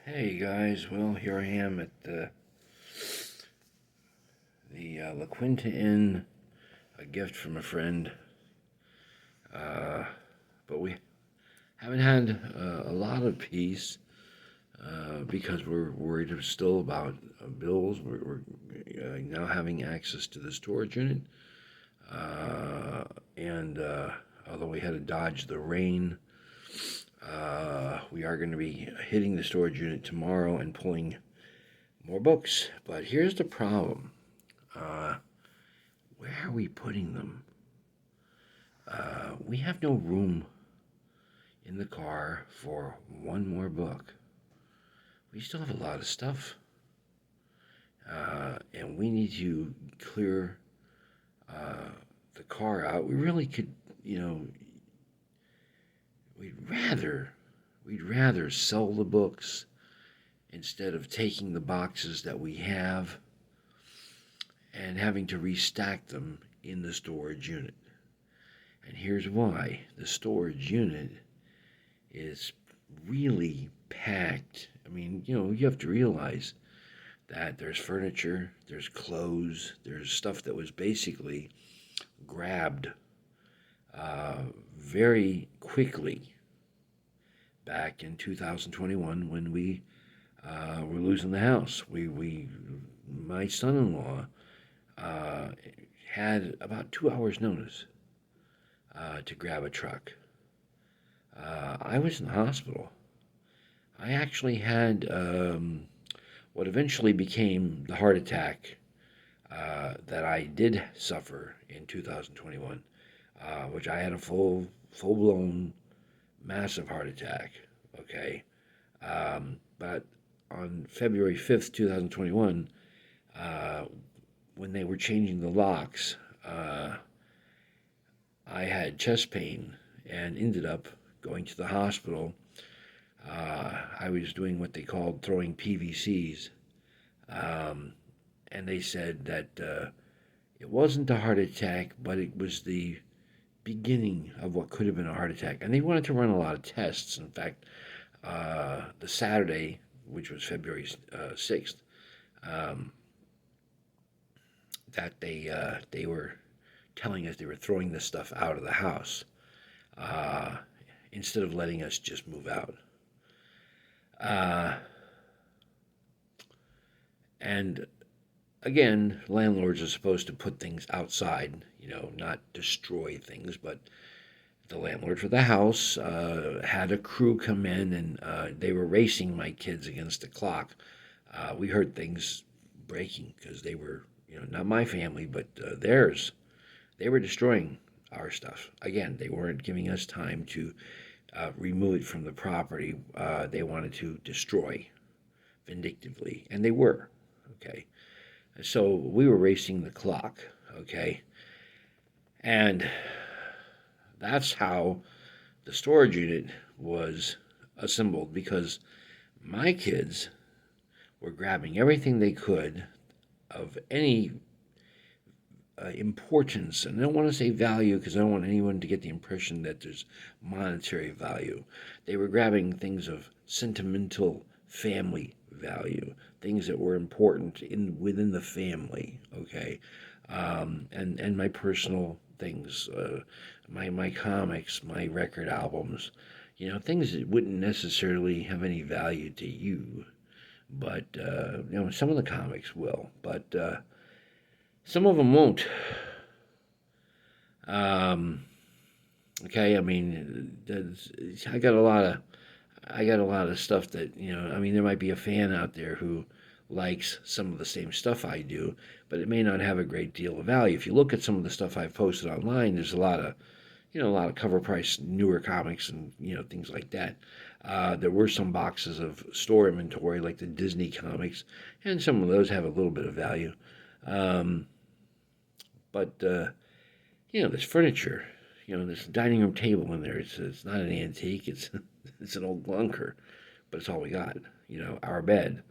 Hey guys, well here I am at the La Quinta Inn, a gift from a friend. But we haven't had a lot of peace because we're worried still about bills. We're now having access to the storage unit, and although we had to dodge the rain, we are going to be hitting the storage unit tomorrow and pulling more books. But here's the problem. Where are we putting them? We have no room in the car for one more book. We still have a lot of stuff. And we need to clear the car out. We really could, we'd rather sell the books instead of taking the boxes that we have and having to restack them in the storage unit. And here's why. The storage unit is really packed. I mean, you have to realize that there's furniture, there's clothes, there's stuff that was basically grabbed very quickly back in 2021 when we were losing the house. My son-in-law had about 2 hours notice to grab a truck. I was in the hospital. I actually had what eventually became the heart attack that I did suffer in 2021, which I had a full-blown, massive heart attack. Okay, but on February 5th, 2021, when they were changing the locks, I had chest pain and ended up going to the hospital. I was doing what they called throwing PVCs, and they said that it wasn't a heart attack, but it was the beginning of what could have been a heart attack. And they wanted to run a lot of tests. In fact, the Saturday, which was February 6th, that they were telling us they were throwing this stuff out of the house instead of letting us just move out. And again, landlords are supposed to put things outside, not destroy things, but the landlord for the house had a crew come in, and they were racing my kids against the clock. We heard things breaking because they were, not my family, but theirs. They were destroying our stuff. Again, they weren't giving us time to remove it from the property. They wanted to destroy vindictively, and they were. Okay, so we were racing the clock. Okay, and that's how the storage unit was assembled, because my kids were grabbing everything they could of any importance, and I don't want to say value because I don't want anyone to get the impression that there's monetary value. They were grabbing things of sentimental family value, things that were important within the family, okay, and my personal things, my comics, my record albums, things that wouldn't necessarily have any value to you, but some of the comics will, but some of them won't. Okay, I mean, I got a lot of stuff that, there might be a fan out there who likes some of the same stuff I do, but it may not have a great deal of value. If you look at some of the stuff I've posted online, there's a lot of cover price newer comics and, things like that. There were some boxes of store inventory, like the Disney comics, and some of those have a little bit of value. But there's furniture. There's a dining room table in there. It's not an antique. It's an old clunker, but it's all we got. Our bed.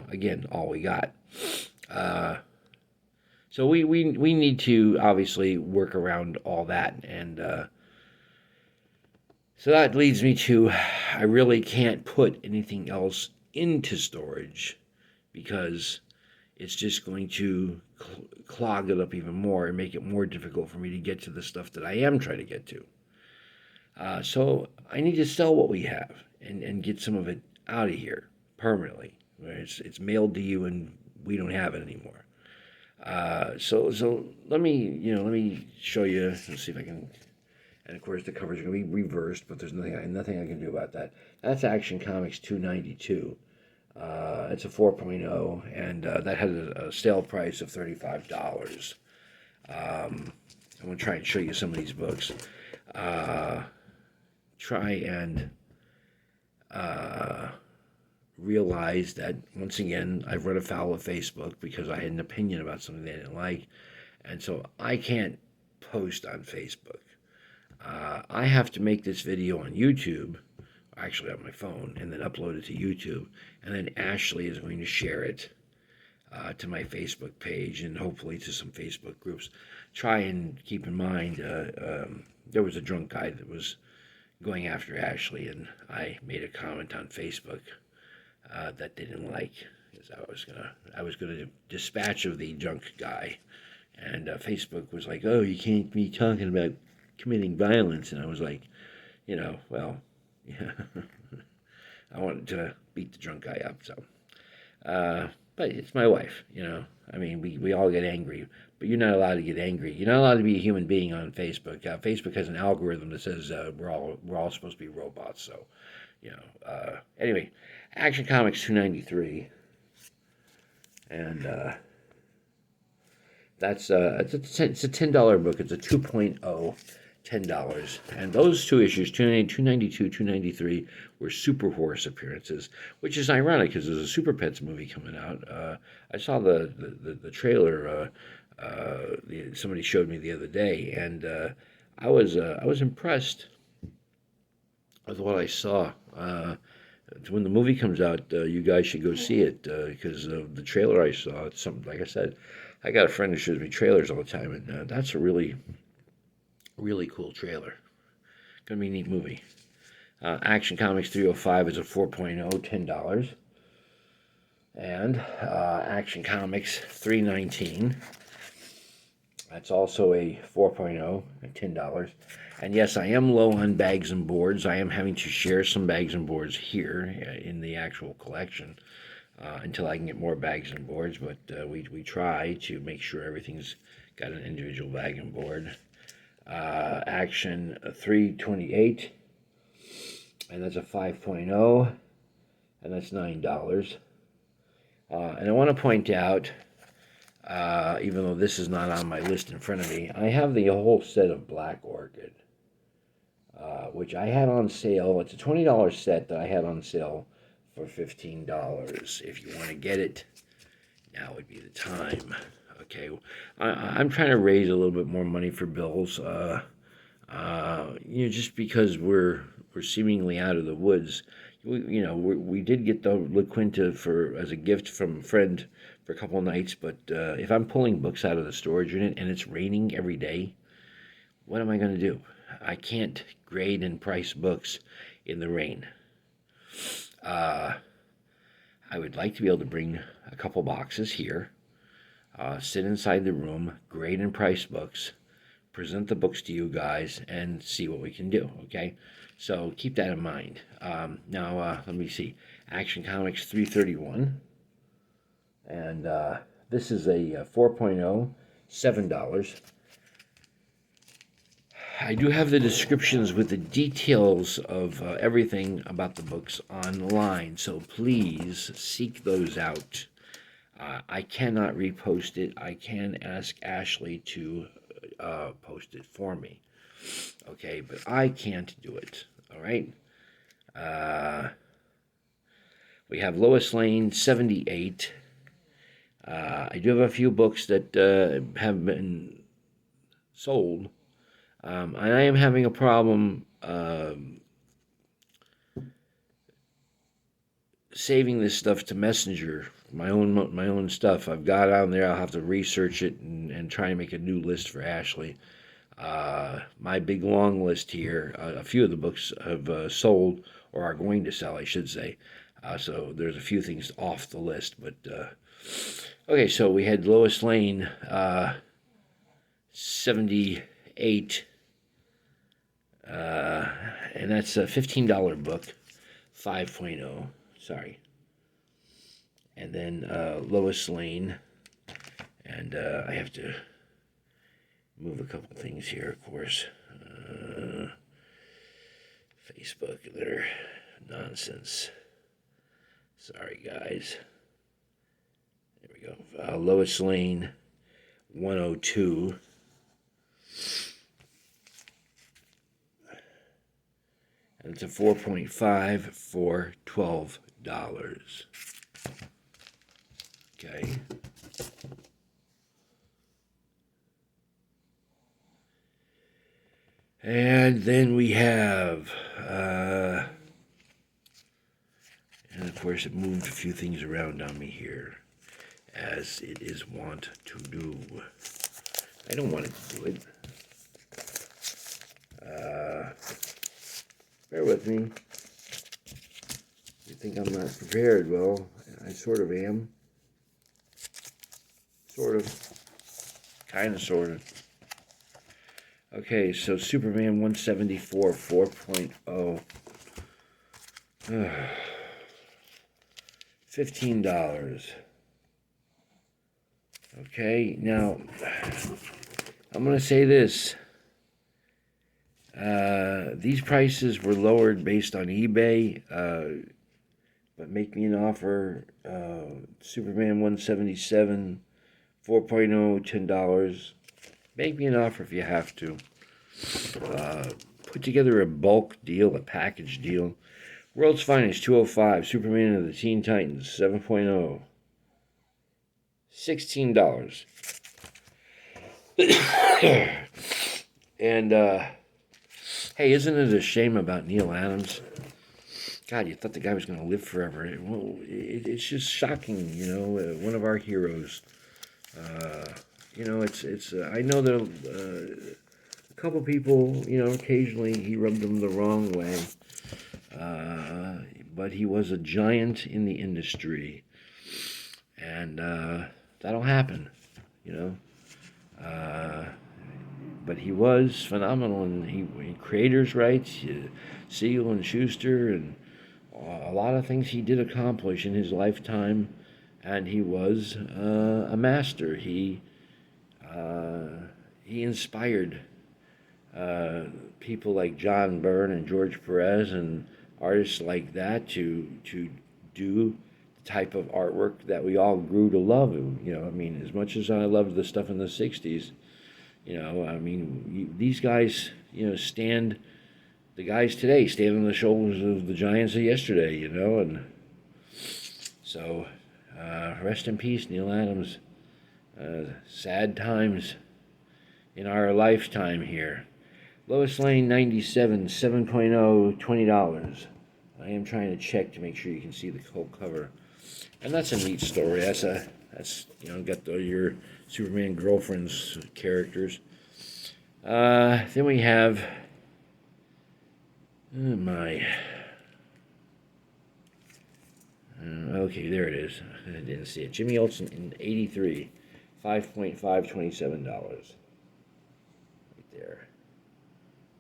Again, all we got. So we need to obviously work around all that, and so that leads me to I really can't put anything else into storage, because it's just going to clog it up even more and make it more difficult for me to get to the stuff that I am trying to get to. So I need to sell what we have and get some of it out of here permanently. Where it's mailed to you and we don't have it anymore. So let me show you. Let's see if I can. And of course the covers are going to be reversed, but there's nothing I can do about that. That's Action Comics 292. It's a 4.0, and that had a sale price of $35. I'm going to try and show you some of these books. Try and realize that, once again, I've run afoul of Facebook because I had an opinion about something they didn't like, and so I can't post on Facebook. I have to make this video on YouTube, actually on my phone, and then upload it to YouTube, and then Ashley is going to share it to my Facebook page and hopefully to some Facebook groups. Try and keep in mind, there was a drunk guy that was going after Ashley, and I made a comment on Facebook that they didn't like, because I was gonna dispatch of the drunk guy, and Facebook was like, "Oh, you can't be talking about committing violence," and I was like, well, yeah, I wanted to beat the drunk guy up, so. But it's my wife, I mean, we all get angry, but you're not allowed to get angry. You're not allowed to be a human being on Facebook. Facebook has an algorithm that says we're all supposed to be robots. So, anyway, Action Comics 293, and it's a $10 book. It's a 2.0. $10, and those two issues, 292, 293, were Super Horse appearances, which is ironic because there's a Super Pets movie coming out. I saw the trailer. Somebody showed me the other day, and I was impressed with what I saw. When the movie comes out, you guys should go see it, because of the trailer I saw. It's something, like I said, I got a friend who shows me trailers all the time, and that's a really cool trailer. Gonna be a neat movie. Action Comics 305 is a 4.0, $10. And Action Comics 319, that's also a 4.0 at $10. And yes, I am low on bags and boards. I am having to share some bags and boards here in the actual collection until I can get more bags and boards. But we try to make sure everything's got an individual bag and board. Action 328, and that's a 5.0, and that's $9. And I want to point out, even though this is not on my list in front of me, I have the whole set of Black Orchid, which I had on sale. It's a $20 set that I had on sale for $15. If you want to get it, now would be the time. Okay, I'm trying to raise a little bit more money for bills. Just because we're seemingly out of the woods. We did get the La Quinta as a gift from a friend for a couple of nights. But if I'm pulling books out of the storage unit and it's raining every day, what am I going to do? I can't grade and price books in the rain. I would like to be able to bring a couple boxes here. Sit inside the room, grade and price books, present the books to you guys, and see what we can do, okay? So keep that in mind. Now, let me see. Action Comics 331. And this is a 4.0, $7. I do have the descriptions with the details of everything about the books online, so please seek those out. I cannot repost it. I can ask Ashley to post it for me. Okay, but I can't do it. All right. We have Lois Lane 78. I do have a few books that have been sold. And I am having a problem saving this stuff to Messenger, my own stuff. I've got it on there. I'll have to research it and try and make a new list for Ashley. My big long list here, a few of the books have sold, or are going to sell, I should say. So there's a few things off the list, but okay. So we had Lois Lane, 78, and that's a $15 book, 5.0. Sorry. And then Lois Lane, and I have to move a couple things here, of course. Facebook, they're nonsense. Sorry, guys. There we go. Lois Lane, 102. And it's a 4.5 for $12. Okay. And then we have, and of course it moved a few things around on me here, as it is wont to do. I don't want it to do it. Bear with me. You think I'm not prepared? Well, I sort of am. Sort of. Kind of, sort of. Okay, so Superman 174, 4.0. $15. Okay, now, I'm going to say this. These prices were lowered based on eBay, but make me an offer. Superman 177, 4.0, $10. Make me an offer if you have to. Put together a bulk deal, a package deal. World's Finest, 205. Superman of the Teen Titans, 7.0. $16. And, hey, isn't it a shame about Neil Adams? God, you thought the guy was going to live forever. It's just shocking, one of our heroes. It's. I know that a couple people, occasionally he rubbed them the wrong way. But he was a giant in the industry, and that'll happen, But he was phenomenal, and he creators' rights, Siegel and Schuster, and a lot of things he did accomplish in his lifetime, and he was a master. He inspired people like John Byrne and George Perez and artists like that to do the type of artwork that we all grew to love. As much as I loved the stuff in the 60s, these guys, the guys today stand on the shoulders of the giants of yesterday, and so rest in peace, Neil Adams. Sad times in our lifetime here. Lois Lane 97, 7.0, $20. I am trying to check to make sure you can see the whole cover. And that's a neat story. That's got your Superman girlfriend's characters. Then we have okay, there it is. I didn't see it. Jimmy Olsen in 83, 5.5, $27. Right there.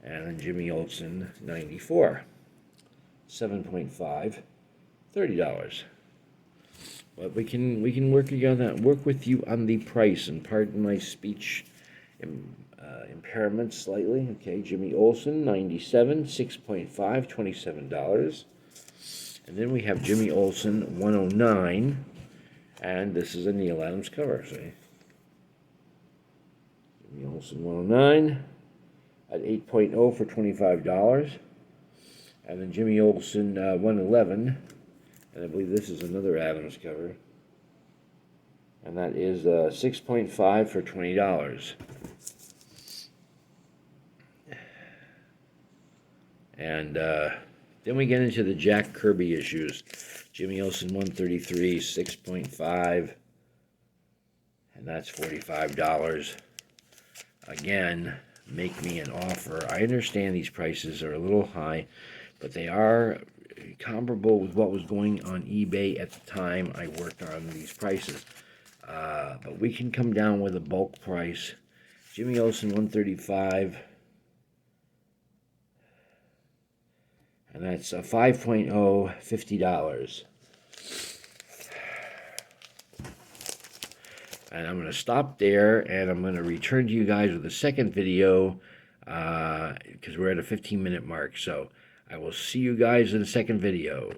And then Jimmy Olsen 94, 7.5, $30. But we can work with you on the price, and pardon my speech impairment slightly. Okay, Jimmy Olsen 97, 6.5, $27. And then we have Jimmy Olsen 109, and this is a Neil Adams cover. See, Jimmy Olsen 109 at 8.0 for $25, and then Jimmy Olsen 111. And I believe this is another Adams cover. And that is 6.5 for $20. And then we get into the Jack Kirby issues. Jimmy Olsen 133, 6.5. And that's $45. Again, make me an offer. I understand these prices are a little high, but they are comparable with what was going on eBay at the time I worked on these prices. But we can come down with a bulk price. Jimmy Olsen 135, and that's a 5.0, $50. And I'm going to stop there, and I'm going to return to you guys with a second video, because we're at a 15-minute mark. So I will see you guys in the second video.